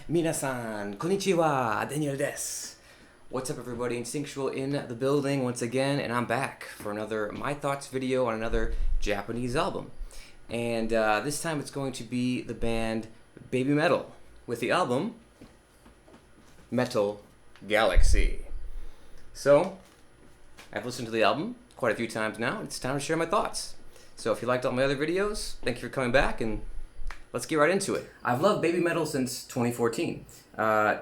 Minasan, konnichiwa, Daniel desu. What's up everybody, Instinctual in the building once again, and I'm back for another My Thoughts video on another Japanese album. And this time it's going to be the band BABYMETAL with the album Metal Galaxy. So, I've listened to the album quite a few times now. It's time to share my thoughts. So if you liked all my other videos, thank you for coming back, and let's get right into it. I've loved BABYMETAL since 2014.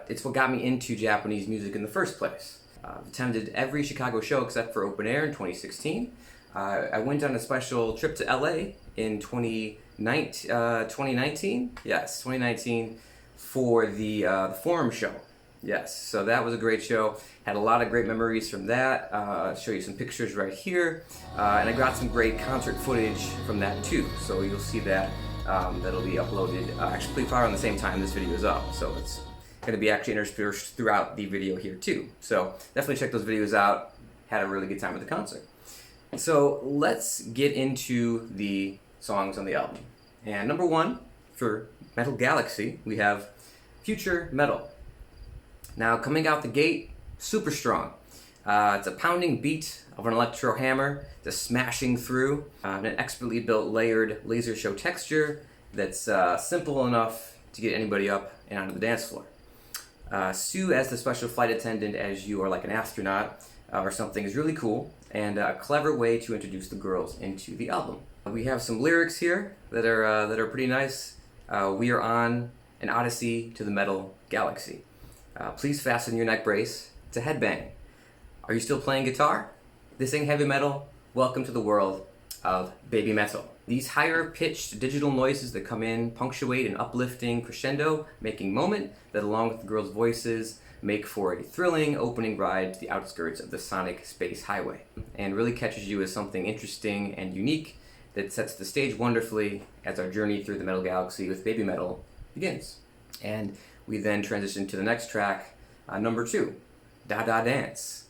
It's what got me into Japanese music in the first place. I've attended every Chicago show except for Open Air in 2016. I went on a special trip to LA in 2019? Yes, 2019 for the Forum show. Yes, so that was a great show. Had a lot of great memories from that. I'll show you some pictures right here. And I got some great concert footage from that too. So you'll see that. That'll be uploaded actually probably around the same time this video is up. So it's going to be actually interspersed throughout the video here too. So definitely check those videos out. Had a really good time at the concert. So let's get into the songs on the album. And number one for Metal Galaxy, we have Future Metal. Now coming out the gate, super strong. It's a pounding beat of an electro hammer just smashing through, an expertly built layered laser show texture that's simple enough to get anybody up and onto the dance floor. Sue as the special flight attendant as you are like an astronaut or something is really cool, and a clever way to introduce the girls into the album. We have some lyrics here that are pretty nice. We are on an odyssey to the metal galaxy. Please fasten your neck brace. It's a headbang. Are you still playing guitar? This ain't heavy metal. Welcome to the world of BABYMETAL. These higher pitched digital noises that come in punctuate an uplifting crescendo making moment that, along with the girls' voices, make for a thrilling opening ride to the outskirts of the sonic space highway, and really catches you as something interesting and unique that sets the stage wonderfully as our journey through the metal galaxy with BABYMETAL begins. And we then transition to the next track, number 2, Da Da Dance.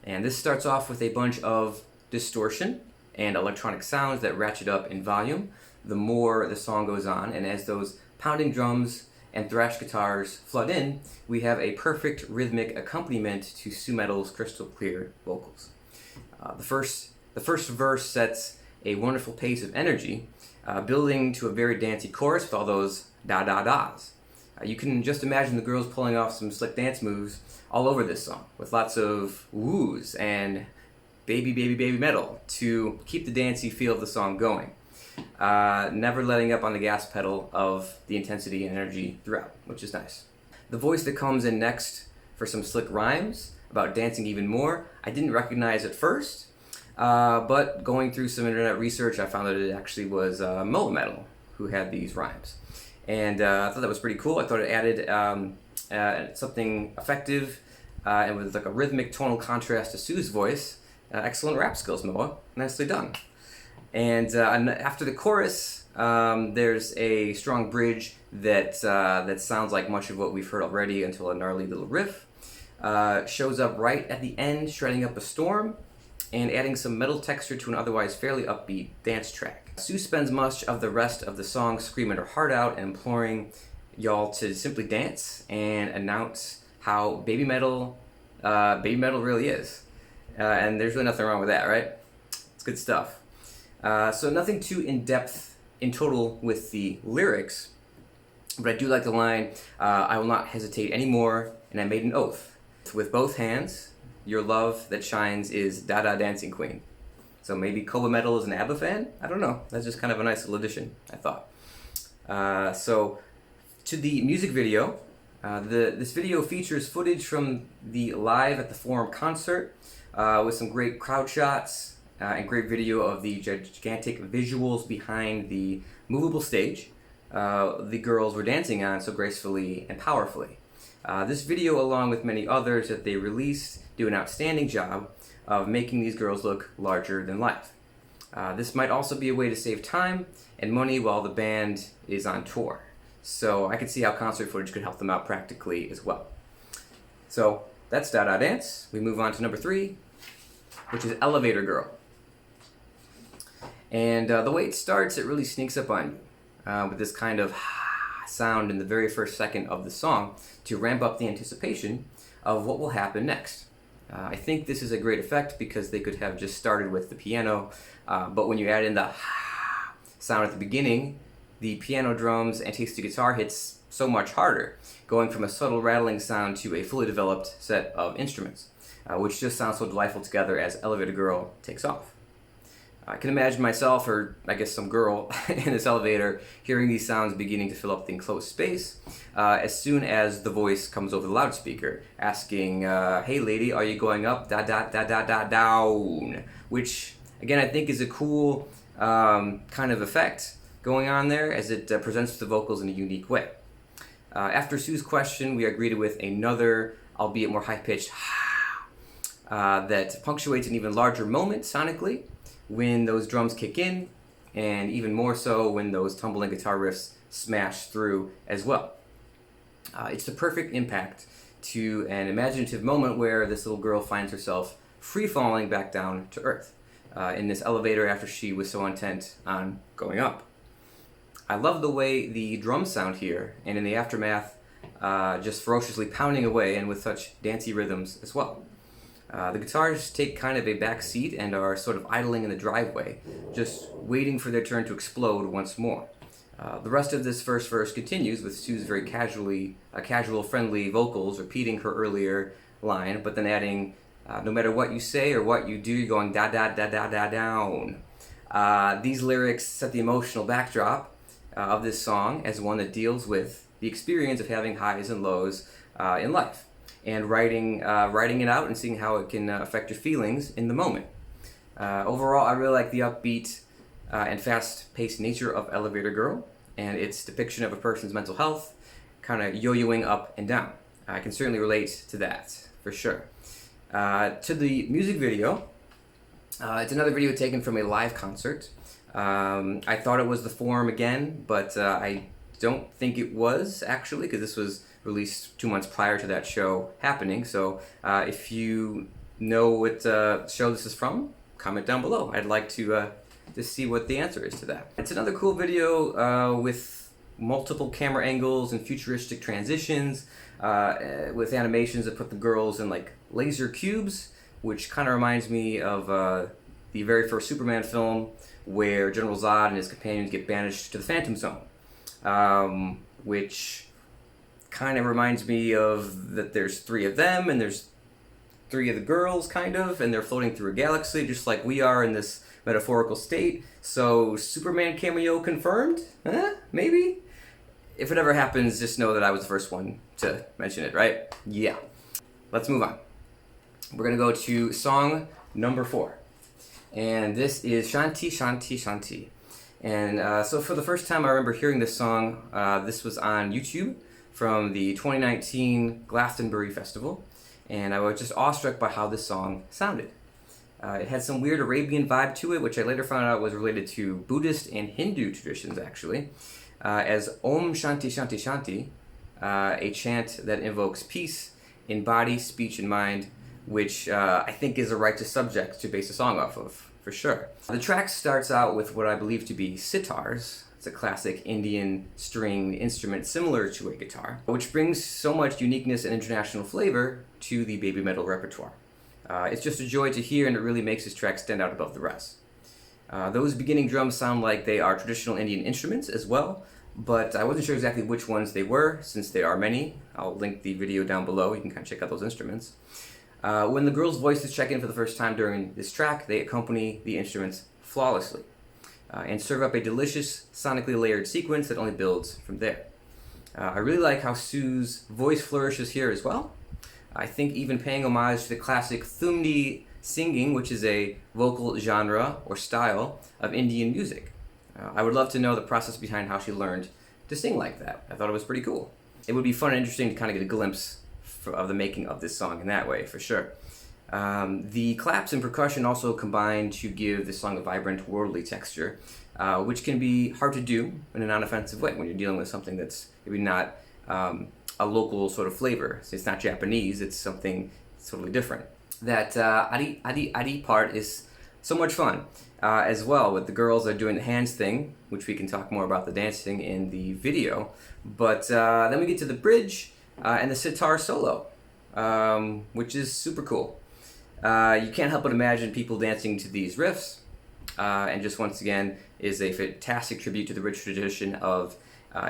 And this starts off with a bunch of distortion and electronic sounds that ratchet up in volume the more the song goes on, and as those pounding drums and thrash guitars flood in, we have a perfect rhythmic accompaniment to Sue Metal's crystal clear vocals. The first verse sets a wonderful pace of energy, building to a very dancey chorus with all those da-da-das. You can just imagine the girls pulling off some slick dance moves all over this song, with lots of woos and baby, baby, baby metal to keep the dancey feel of the song going. Never letting up on the gas pedal of the intensity and energy throughout, which is nice. The voice that comes in next for some slick rhymes about dancing even more, I didn't recognize at first, but going through some internet research, I found that it actually was BABYMETAL who had these rhymes. And I thought that was pretty cool. I thought it added something effective and with like a rhythmic tonal contrast to Sue's voice. Excellent rap skills, Noah. Nicely done. And after the chorus, there's a strong bridge that sounds like much of what we've heard already until a gnarly little riff. Shows up right at the end, shredding up a storm and adding some metal texture to an otherwise fairly upbeat dance track. Sue spends much of the rest of the song screaming her heart out and imploring y'all to simply dance and announce how BABYMETAL really is. And there's really nothing wrong with that, right? It's good stuff. So nothing too in-depth in total with the lyrics, but I do like the line, I will not hesitate anymore, and I made an oath. With both hands, your love that shines is Dada Dancing Queen. So maybe BABYMETAL is an ABBA fan? I don't know. That's just kind of a nice little addition, I thought. So to the music video, this video features footage from the Live at the Forum concert with some great crowd shots and great video of the gigantic visuals behind the movable stage the girls were dancing on so gracefully and powerfully. This video, along with many others that they released, do an outstanding job of making these girls look larger than life. This might also be a way to save time and money while the band is on tour. So I could see how concert footage could help them out practically as well. So that's Da Da Dance. We move on to number 3, which is Elevator Girl. And the way it starts, it really sneaks up on you with this kind of sound in the very first second of the song to ramp up the anticipation of what will happen next. I think this is a great effect because they could have just started with the piano, but when you add in the sound at the beginning, the piano drums and takes the guitar hits so much harder, going from a subtle rattling sound to a fully developed set of instruments, which just sounds so delightful together as Elevator Girl takes off. I can imagine myself, or I guess some girl, in this elevator hearing these sounds beginning to fill up the enclosed space as soon as the voice comes over the loudspeaker, asking, hey lady, are you going up, down? Which, again, I think is a cool kind of effect going on there as it presents the vocals in a unique way. After Sue's question, we are greeted with another, albeit more high-pitched, that punctuates an even larger moment sonically when those drums kick in, and even more so when those tumbling guitar riffs smash through as well. It's the perfect impact to an imaginative moment where this little girl finds herself free-falling back down to earth in this elevator after she was so intent on going up. I love the way the drums sound here, and in the aftermath, just ferociously pounding away and with such dancey rhythms as well. The guitars take kind of a back seat and are sort of idling in the driveway, just waiting for their turn to explode once more. The rest of this first verse continues with Sue's very casual, friendly vocals repeating her earlier line, but then adding, no matter what you say or what you do, you're going down. These lyrics set the emotional backdrop of this song as one that deals with the experience of having highs and lows in life, and writing it out and seeing how it can affect your feelings in the moment. Overall, I really like the upbeat and fast-paced nature of Elevator Girl and its depiction of a person's mental health kind of yo-yoing up and down. I can certainly relate to that, for sure. To the music video, it's another video taken from a live concert. I thought it was the Forum again, but I don't think it was, actually, because this was released 2 months prior to that show happening. So if you know what show this is from, comment down below. I'd like to see what the answer is to that. It's another cool video with multiple camera angles and futuristic transitions, with animations that put the girls in like laser cubes, which kind of reminds me of the very first Superman film where General Zod and his companions get banished to the Phantom Zone, which kind of reminds me of that there's 3 of them and there's 3 of the girls, kind of, and they're floating through a galaxy just like we are in this metaphorical state. So Superman cameo confirmed? Maybe? If it ever happens, just know that I was the first one to mention it, right? Yeah. Let's move on. We're gonna go to song number 4. And this is Shanti, Shanti, Shanti. And so for the first time I remember hearing this song, this was on YouTube from the 2019 Glastonbury Festival, and I was just awestruck by how this song sounded. It had some weird Arabian vibe to it, which I later found out was related to Buddhist and Hindu traditions, actually, as Om Shanti Shanti Shanti, a chant that invokes peace in body, speech, and mind, which I think is a righteous subject to base a song off of, for sure. The track starts out with what I believe to be sitars. It's a classic Indian string instrument similar to a guitar, which brings so much uniqueness and international flavor to the baby metal repertoire. It's just a joy to hear, and it really makes this track stand out above the rest. Those beginning drums sound like they are traditional Indian instruments as well, but I wasn't sure exactly which ones they were, since there are many. I'll link the video down below, you can kind of check out those instruments. When the girls' voices check in for the first time during this track, they accompany the instruments flawlessly, and serve up a delicious, sonically layered sequence that only builds from there. I really like how Sue's voice flourishes here as well. I think even paying homage to the classic Thumri singing, which is a vocal genre or style of Indian music. I would love to know the process behind how she learned to sing like that. I thought it was pretty cool. It would be fun and interesting to kind of get a glimpse of the making of this song in that way, for sure. The claps and percussion also combine to give this song a vibrant, worldly texture, which can be hard to do in a non-offensive way when you're dealing with something that's maybe not a local sort of flavor. So it's not Japanese, it's something totally different. That adi part is So much fun. As well, with the girls are doing the hands thing, which we can talk more about the dancing in the video. But then we get to the bridge and the sitar solo, which is super cool. You can't help but imagine people dancing to these riffs, and just once again is a fantastic tribute to the rich tradition of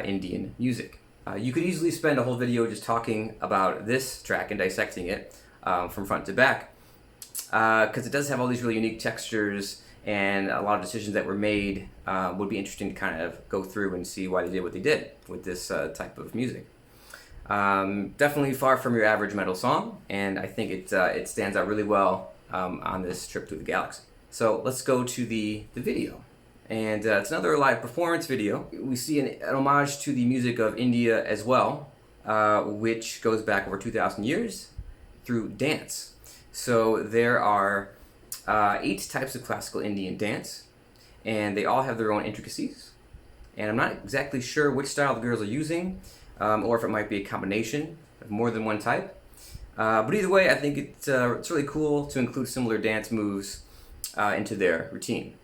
Indian music. You could easily spend a whole video just talking about this track and dissecting it from front to back, because it does have all these really unique textures, and a lot of decisions that were made would be interesting to kind of go through and see why they did what they did with this type of music. Definitely far from your average metal song, and I think it stands out really well on this trip through the galaxy. So let's go to the video. And it's another live performance video. We see an homage to the music of India as well, which goes back over 2,000 years through dance. So there are 8 types of classical Indian dance, and they all have their own intricacies. And I'm not exactly sure which style the girls are using, or if it might be a combination of more than one type. But either way, I think it's really cool to include similar dance moves into their routine.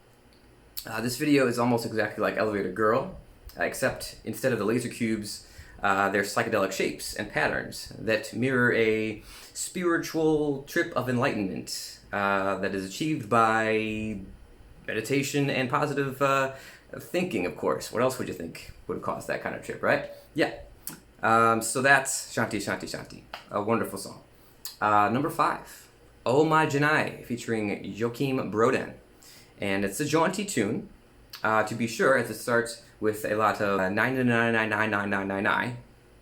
This video is almost exactly like Elevator Girl, except instead of the laser cubes, they're psychedelic shapes and patterns that mirror a spiritual trip of enlightenment that is achieved by meditation and positive thinking, of course. What else would you think would have caused that kind of trip, right? Yeah. So that's Shanti, Shanti, Shanti. A wonderful song. Number 5, Oh My Gennai, featuring Joachim Broden. And it's a jaunty tune, to be sure, as it starts with a lot of 9999999,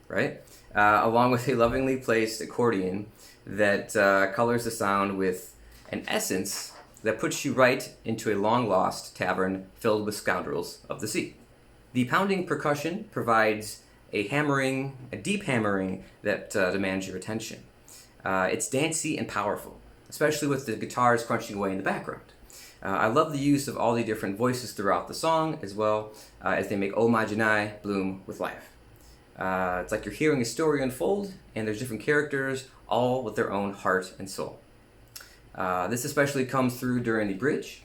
right? Along with a lovingly placed accordion that colors the sound with an essence that puts you right into a long-lost tavern filled with scoundrels of the sea. The pounding percussion provides a deep hammering that demands your attention. It's dancey and powerful, especially with the guitars crunching away in the background. I love the use of all the different voices throughout the song, as well as they make Oh My Gennai bloom with life. It's like you're hearing a story unfold, and there's different characters, all with their own heart and soul. This especially comes through during the bridge,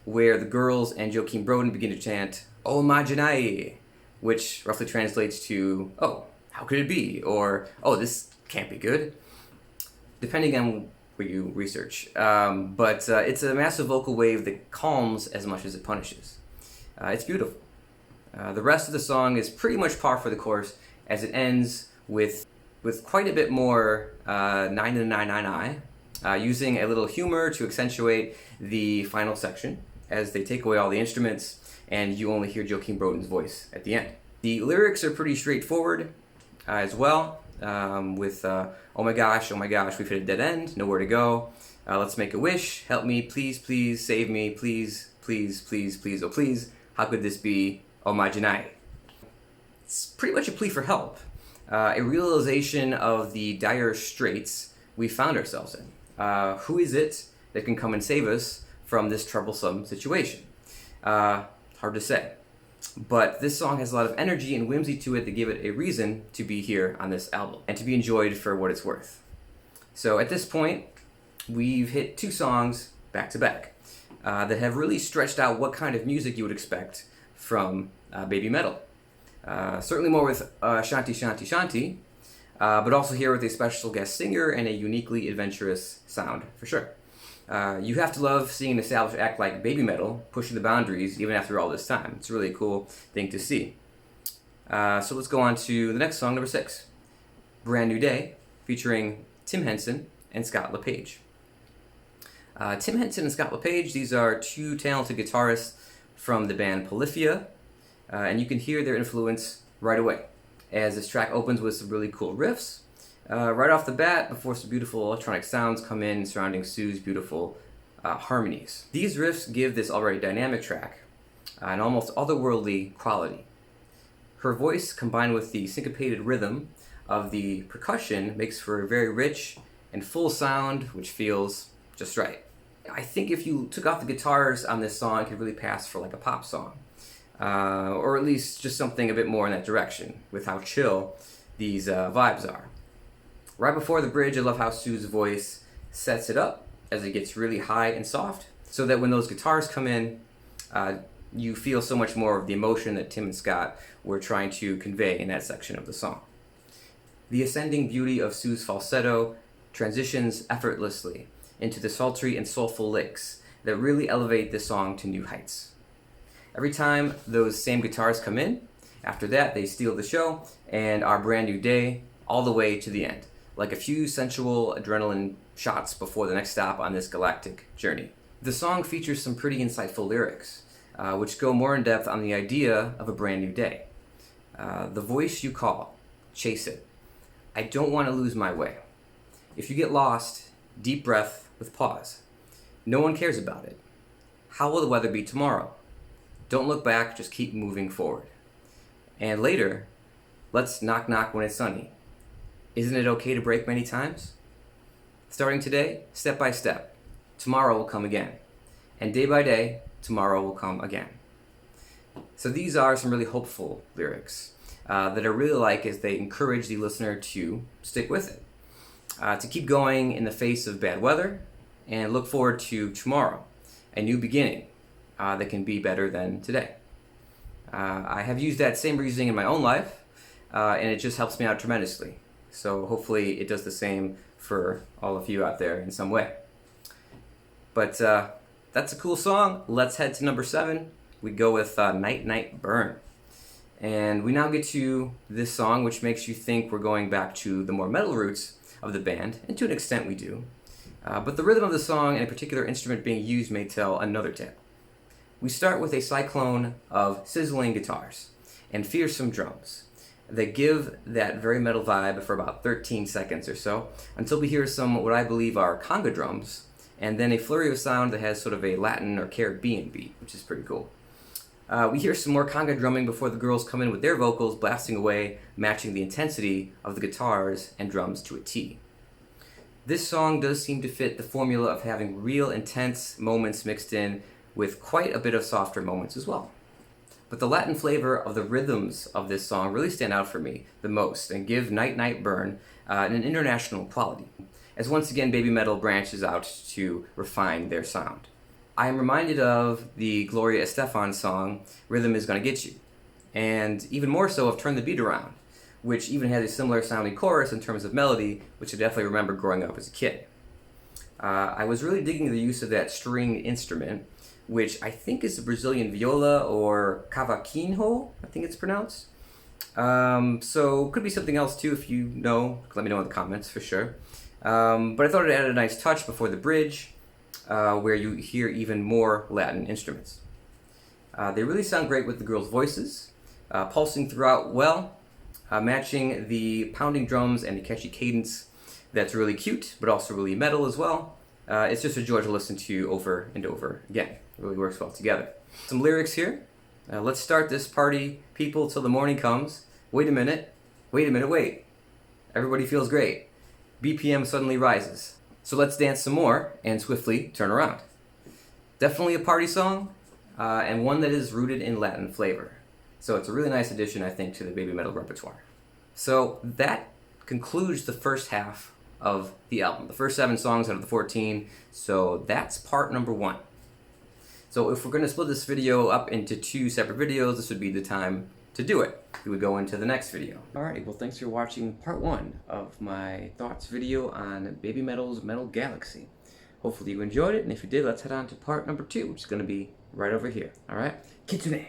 where the girls and Joachim Broden begin to chant Oh My Gennai, which roughly translates to, oh, how could it be? Or, oh, this can't be good, depending on what you research. But it's a massive vocal wave that calms as much as it punishes. It's beautiful. The rest of the song is pretty much par for the course, as it ends with quite a bit more 999, using a little humor to accentuate the final section, as they take away all the instruments and you only hear Joachim Broden's voice at the end. The lyrics are pretty straightforward as well, with oh my gosh, we've hit a dead end, nowhere to go, let's make a wish, help me, please, please, save me, please, please, please, please, oh please, how could this be, oh my Gennai. It's pretty much a plea for help, a realization of the dire straits we found ourselves in. Who is it that can come and save us from this troublesome situation? Hard to say. But this song has a lot of energy and whimsy to it that give it a reason to be here on this album and to be enjoyed for what it's worth. So at this point, we've hit 2 songs back to back that have really stretched out what kind of music you would expect from Baby Metal. Certainly more with Shanti, Shanti, Shanti, but also here with a special guest singer and a uniquely adventurous sound, for sure. You have to love seeing an established act like Baby Metal pushing the boundaries even after all this time. It's really a cool thing to see. So let's go on to the next song, number 6, Brand New Day, featuring Tim Henson and Scott LePage. Tim Henson and Scott LePage, these are 2 talented guitarists from the band Polyphia, and you can hear their influence right away, as this track opens with some really cool riffs. Right off the bat, before some beautiful electronic sounds come in surrounding Sue's beautiful harmonies. These riffs give this already dynamic track an almost otherworldly quality. Her voice, combined with the syncopated rhythm of the percussion, makes for a very rich and full sound, which feels just right. I think if you took off the guitars on this song, it could really pass for like a pop song. Or at least just something a bit more in that direction, with how chill these vibes are. Right before the bridge, I love how Sue's voice sets it up as it gets really high and soft, so that when those guitars come in, you feel so much more of the emotion that Tim and Scott were trying to convey in that section of the song. The ascending beauty of Sue's falsetto transitions effortlessly into the sultry and soulful licks that really elevate this song to new heights. Every time those same guitars come in, after that they steal the show and our brand new day all the way to the end, like a few sensual adrenaline shots before the next stop on this galactic journey. The song features some pretty insightful lyrics, which go more in depth on the idea of a brand new day. The voice you call, chase it. I don't want to lose my way. If you get lost, deep breath with pause. No one cares about it. How will the weather be tomorrow? Don't look back, just keep moving forward. And later, let's knock knock when it's sunny. Isn't it okay to break many times? Starting today, step by step, tomorrow will come again. And day by day, tomorrow will come again. So these are some really hopeful lyrics that I really like as they encourage the listener to stick with it, to keep going in the face of bad weather, and look forward to tomorrow, a new beginning that can be better than today. I have used that same reasoning in my own life, and it just helps me out tremendously. So hopefully it does the same for all of you out there in some way. But that's a cool song. Let's head to number 7. We go with Night Night Burn. And we now get to this song, which makes you think we're going back to the more metal roots of the band, and to an extent we do. But the rhythm of the song and a particular instrument being used may tell another tale. We start with a cyclone of sizzling guitars and fearsome drums that give that very metal vibe for about 13 seconds or so, until we hear some what I believe are conga drums, and then a flurry of sound that has sort of a Latin or Caribbean beat, which is pretty cool. We hear some more conga drumming before the girls come in with their vocals blasting away, matching the intensity of the guitars and drums to a T. This song does seem to fit the formula of having real intense moments mixed in with quite a bit of softer moments as well. But the Latin flavor of the rhythms of this song really stand out for me the most and give Night Night Burn an international quality, as once again Baby Metal branches out to refine their sound. I am reminded of the Gloria Estefan song, Rhythm Is Gonna Get You, and even more so of Turn the Beat Around, which even has a similar sounding chorus in terms of melody, which I definitely remember growing up as a kid. I was really digging the use of that string instrument, which I think is a Brazilian viola or cavaquinho, I think it's pronounced. So could be something else too if you know, let me know in the comments for sure. But I thought it added a nice touch before the bridge, where you hear even more Latin instruments. They really sound great with the girls' voices, pulsing throughout well, matching the pounding drums and the catchy cadence that's really cute, but also really metal as well. It's just a joy to listen to over and over again. It really works well together. Some lyrics here. Let's start this party, people, till the morning comes. Wait a minute, wait. Everybody feels great. BPM suddenly rises. So let's dance some more and swiftly turn around. Definitely a party song, and one that is rooted in Latin flavor. So it's a really nice addition, I think, to the Baby Metal repertoire. So that concludes the first half of the album. The first 7 songs out of the 14. So that's part number 1. So if we're going to split this video up into 2 separate videos, this would be the time to do it. We would go into the next video. Alrighty, well thanks for watching part 1 of my thoughts video on Baby Metal's Metal Galaxy. Hopefully you enjoyed it, and if you did, let's head on to part number 2, which is going to be right over here. Alright? Kitsune!